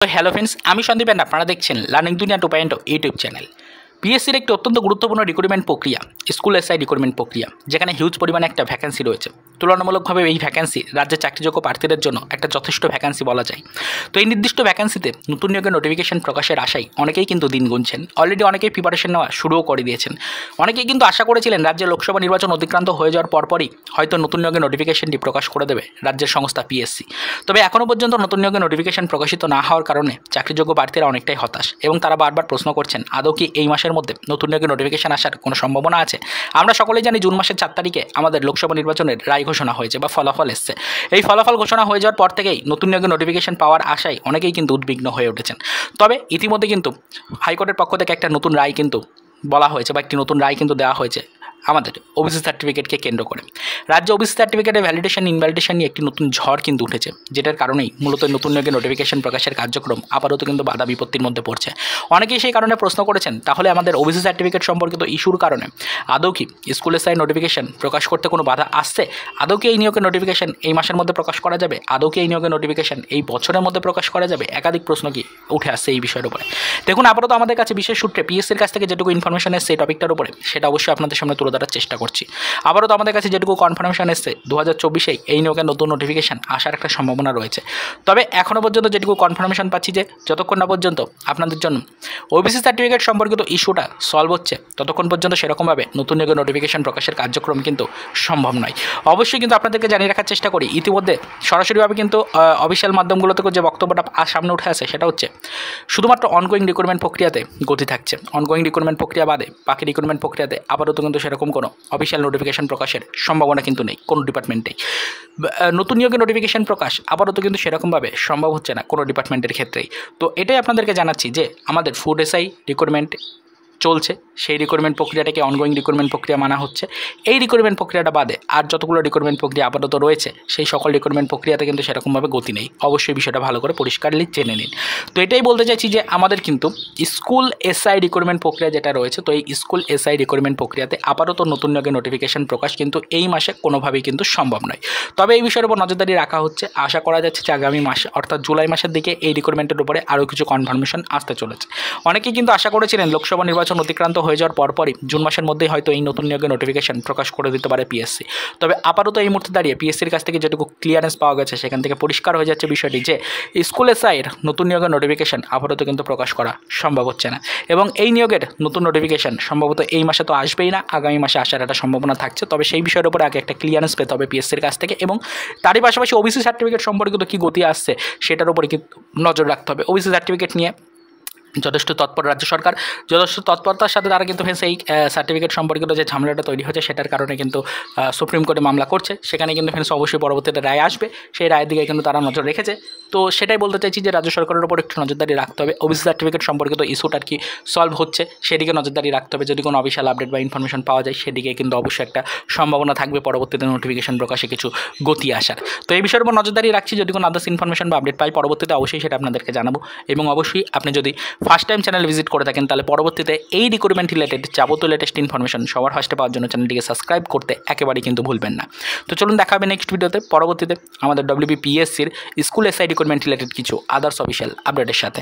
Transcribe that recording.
তো hello friends, আমি Sandeep and আপনারা দেখছেন লার্নিং দুনিয়া 2.0 ইউটিউব চ্যানেল। পিএসসির একটি অত্যন্ত গুরুত্বপূর্ণ রিক্রুটমেন্ট প্রক্রিয়া স্কুল এসআই রিক্রুটমেন্ট প্রক্রিয়া, যেখানে হিউজ পরিমাণে একটা ভ্যাকেন্সি রয়েছে। তুলনামূলকভাবে এই ভ্যাকেন্সি রাজ্যের চাকরিযোগ্য প্রার্থীদের জন্য একটা যথেষ্ট ভ্যাকেন্সি বলা যায়। তো এই নির্দিষ্ট ভ্যাকেন্সিতে নতুন নিয়োগের নোটিফিকেশন প্রকাশের আশায় অনেকেই কিন্তু দিন গুনছেন। অলরেডি অনেকেই প্রিপারেশন নেওয়া শুরুও করে দিয়েছেন। অনেকেই কিন্তু আশা করেছিলেন রাজ্যে লোকসভা নির্বাচন অতিক্রান্ত হয়ে যাওয়ার পরপরই হয়তো নতুন নিয়োগের নোটিফিকেশনটি প্রকাশ করে দেবে রাজ্যের সংস্থা পিএসসি। তবে এখনও পর্যন্ত নতুন নিয়োগের নোটিফিকেশন প্রকাশিত না হওয়ার কারণে চাকরিযোগ্য প্রার্থীরা অনেকটাই হতাশ এবং তারা বারবার প্রশ্ন করছেন আদৌ কি এই মাসের মধ্যে নতুন নিয়োগের নোটিফিকেশন আসার কোনো সম্ভাবনা আছে। আমরা সকলেই জানি জুন মাসের 4 তারিখে আমাদের লোকসভা নির্বাচনের রায় ঘোষণা হয়েছে বা ফলাফল এসছে। এই ফলাফল ঘোষণা হয়ে যাওয়ার পর থেকেই নতুন নিয়োগের নোটিফিকেশন পাওয়ার আশায় অনেকেই কিন্তু উদ্বিগ্ন হয়ে উঠেছেন। তবে ইতিমধ্যে কিন্তু হাইকোর্টের পক্ষ থেকে একটা নতুন রায় কিন্তু বলা হয়েছে বা একটি নতুন রায় কিন্তু দেওয়া হয়েছে আমাদের ওবিসি সার্টিফিকেটকে কেন্দ্র করে। রাজ্য ওবিসি সার্টিফিকেটের ভ্যালিডেশন ইনভ্যালিডেশন নিয়ে একটি নতুন ঝড় কিন্তু উঠেছে, যেটার কারণেই মূলত নতুন নিয়োগের নোটিফিকেশন প্রকাশের কার্যক্রম আপাতত কিন্তু বাধা বিপত্তির মধ্যে পড়ছে। অনেকেই সেই কারণে প্রশ্ন করেছেন তাহলে আমাদের ওবিসি সার্টিফিকেট সম্পর্কিত ইস্যুর কারণে আদৌ কি স্কুল এসআই নোটিফিকেশন প্রকাশ করতে কোনো বাধা আসছে? আদৌ কি এই নিয়োগের নোটিফিকেশন এই মাসের মধ্যে প্রকাশ করা যাবে? আদৌ কি এই নিয়োগের নোটিফিকেশন এই বছরের মধ্যে প্রকাশ করা যাবে? একাধিক প্রশ্ন কি উঠে আসছে এই বিষয়ের উপরে। দেখুন, আপাতত আমাদের কাছে বিশেষ সূত্রে পিএসসির কাছ থেকে যেটুকু ইনফরমেশন এসছে এই টপিকটার উপরে, সেটা অবশ্যই আপনাদের সামনে তুলে ধরার চেষ্টা করছি। আবারও তো আমাদের কাছে যেটুকু কনফার্মেশন এসছে 2024-এই এই নিয়োগের নতুন নোটিফিকেশন আসার একটা সম্ভাবনা রয়েছে। তবে এখনও পর্যন্ত যেটুকু কনফার্মেশন পাচ্ছি যে যতক্ষণ না পর্যন্ত আপনাদের জন্য ওবিসি সার্টিফিকেট সম্পর্কিত ইস্যুটা সলভ হচ্ছে ততক্ষণ পর্যন্ত সেরকমভাবে নতুন নিয়োগের নোটিফিকেশন প্রকাশের কার্যক্রম কিন্তু সম্ভব নয়। অবশ্যই কিন্তু আপনাদেরকে জানিয়ে রাখার চেষ্টা করি, ইতিমধ্যে সরাসরিভাবে কিন্তু অফিসিয়াল মাধ্যমগুলো থেকে যে বক্তব্যটা সামনে উঠে আসে সেটা হচ্ছে শুধুমাত্র অনগোয়িং রিক্রুটমেন্ট প্রক্রিয়াতে গতি থাকছে। অনগোয়িং রিক্রুটমেন্ট প্রক্রিয়া বাদে বাকি রিক্রুটমেন্ট প্রক্রিয়াতে আপাতত কিন্তু সেরকম কোনো অফিসিয়াল নোটিফিকেশন প্রকাশের সম্ভাবনা কিন্তু নেই কোনো ডিপার্টমেন্টেই। নতুন নিয়োগের নোটিফিকেশন প্রকাশ আপাতত কিন্তু সেরকমভাবে সম্ভব হচ্ছে না কোনো ডিপার্টমেন্টের ক্ষেত্রেই। তো এটাই আপনাদেরকে জানাচ্ছি যে আমাদের ফুড এসআই রিক্রুটমেন্ট চলছে, সেই রিক্রুটমেন্ট প্রক্রিয়াটাকে অনগোয়িং রিক্রুটমেন্ট প্রক্রিয়া মানা হচ্ছে। এই রিক্রুটমেন্ট প্রক্রিয়াটা বাদে আর যতগুলো রিক্রুটমেন্ট প্রক্রিয়া আপাতত রয়েছে সেই সকল রিক্রুটমেন্ট প্রক্রিয়াতে কিন্তু সেরকমভাবে গতি নেই। অবশ্যই বিষয়টা ভালো করে পরিষ্কারলি জেনে নিন। তো এটাই বলতে চাইছি যে আমাদের কিন্তু স্কুল এসআই রিক্রুটমেন্ট প্রক্রিয়া যেটা রয়েছে, তো এই স্কুল এসআই রিক্রুটমেন্ট প্রক্রিয়াতে আপাতত নতুন নিয়োগের নোটিফিকেশন প্রকাশ কিন্তু এই মাসে কোনোভাবেই কিন্তু সম্ভব নয়। তবে এই বিষয়ের উপর নজরদারি রাখা হচ্ছে। আশা করা যাচ্ছে যে আগামী মাসে অর্থাৎ জুলাই মাসের দিকে এই রিক্রুটমেন্টের উপরে আরও কিছু কনফার্মেশন আসতে চলেছে। অনেকেই কিন্তু আশা করেছিলেন লোকসভা নির্বাচন অতিক্রান্ত হয়ে যাওয়ার পরপরই জুন মাসের মধ্যেই হয়তো এই নতুন নিয়োগের নোটিফিকেশন প্রকাশ করে দিতে পারে পিএসসি। তবে আপাতত এই মুহূর্তে দাঁড়িয়ে পিএসসির কাছ থেকে যেটুকু ক্লিয়ারেন্স পাওয়া গেছে সেখান থেকে পরিষ্কার হয়ে যাচ্ছে বিষয়টি যে স্কুল এসআইয়ের নতুন নিয়োগের নোটিফিকেশন আপাতত কিন্তু প্রকাশ করা সম্ভব হচ্ছে না এবং এই নিয়োগের নতুন নোটিফিকেশন সম্ভবত এই মাসে তো আসবেই না, আগামী মাসে আসার একটা সম্ভাবনা থাকছে। তবে সেই বিষয়ের উপরে আগে একটা ক্লিয়ারেন্স পেতে হবে পিএসসির কাছ থেকে এবং তারই পাশাপাশি ওবিসি সার্টিফিকেট সম্পর্কিত কী গতি আসছে সেটার উপরে কিন্তু নজর রাখতে হবে। ওবিসি সার্টিফিকেট নিয়ে যথেষ্ট তৎপর রাজ্য সরকার, যথেষ্ট তৎপরতার সাথে তারা কিন্তু সেই সার্টিফিকেট সম্পর্কিত যে ঝামেলাটা তৈরি হচ্ছে সেটার কারণে কিন্তু সুপ্রিম কোর্টে মামলা করছে। সেখানে কিন্তু অবশ্যই পরবর্তীতে রায় আসবে, সেই রায়ের দিকে কিন্তু তারা নজর রেখেছে। তো সেটাই বলতে চাইছি যে রাজ্য সরকারের উপর একটু নজরদারি রাখতে হবে। ওবিসি সার্টিফিকেট সম্পর্কিত ইস্যুটার কি সলভ হচ্ছে সেদিকে নজরদারি রাখতে হবে। যদি কোনো অফিসিয়াল আপডেট বা ইনফরমেশন পাওয়া যায় সেদিকে কিন্তু অবশ্যই একটা সম্ভাবনা থাকবে পরবর্তীতে নোটিফিকেশন প্রকাশে কিছু গতি আসার। তো এই বিষয়ের উপর নজরদারি রাখছি। যদি কোনো আদার্স ইনফরমেশন বা আপডেট পাই পরবর্তীতে অবশ্যই সেটা আপনাদেরকে জানাবো। এবং অবশ্যই আপনি যদি ফার্স্ট টাইম চ্যানেল ভিজিট করে থাকেন তাহলে পরবর্তীতে এই রিক্রুটমেন্ট রিলেটেড যাবতীয় লেটেস্ট ইনফরমেশন সবার ফার্স্টে পাওয়ার জন্য চ্যানেলটিকে সাবস্ক্রাইব করতে একেবারেই কিন্তু ভুলবেন না। তো চলুন দেখা হবে নেক্সট ভিডিওতে পরবর্তীতে আমাদের WBPSCর স্কুল এসআই রিক্রুটমেন্ট রিলেটেড কিছু আদার্স অফিসিয়াল আপডেটের সাথে।